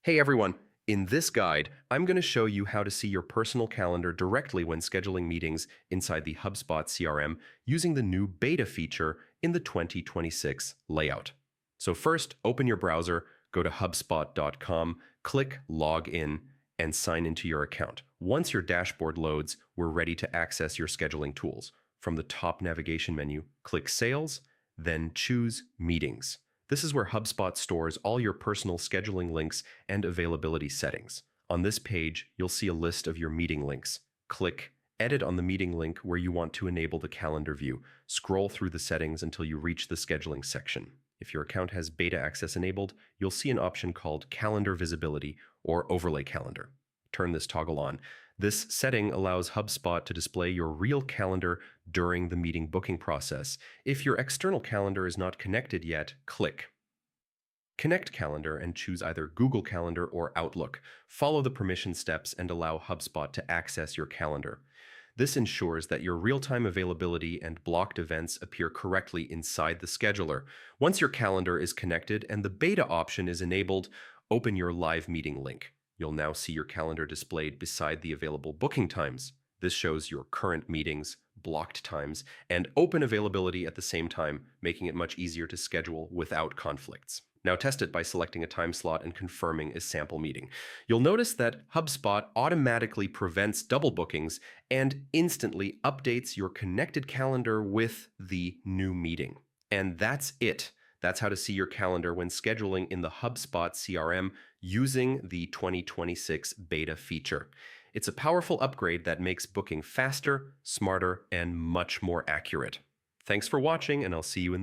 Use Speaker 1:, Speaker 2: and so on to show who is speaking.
Speaker 1: Hey everyone, in this guide, I'm going to show you how to see your personal calendar directly when scheduling meetings inside the HubSpot CRM using the new beta feature in the 2026 layout. So first, open your browser, go to hubspot.com, click Log In, and sign into your account. Once your dashboard loads, we're ready to access your scheduling tools. From the top navigation menu, click Sales, then choose Meetings. This is where HubSpot stores all your personal scheduling links and availability settings. On this page, you'll see a list of your meeting links. Click Edit on the meeting link where you want to enable the calendar view. Scroll through the settings until you reach the scheduling section. If your account has beta access enabled, you'll see an option called Calendar Visibility or Overlay Calendar. Turn this toggle on. This setting allows HubSpot to display your real calendar during the meeting booking process. If your external calendar is not connected yet, click Connect Calendar and choose either Google Calendar or Outlook. Follow the permission steps and allow HubSpot to access your calendar. This ensures that your real-time availability and blocked events appear correctly inside the scheduler. Once your calendar is connected and the beta option is enabled, open your live meeting link. You'll now see your calendar displayed beside the available booking times. This shows your current meetings, blocked times, and open availability at the same time, making it much easier to schedule without conflicts. Now test it by selecting a time slot and confirming a sample meeting. You'll notice that HubSpot automatically prevents double bookings and instantly updates your connected calendar with the new meeting. And that's it. That's how to see your calendar when scheduling in the HubSpot CRM using the 2026 beta feature. It's a powerful upgrade that makes booking faster, smarter, and much more accurate. Thanks for watching, and I'll see you in the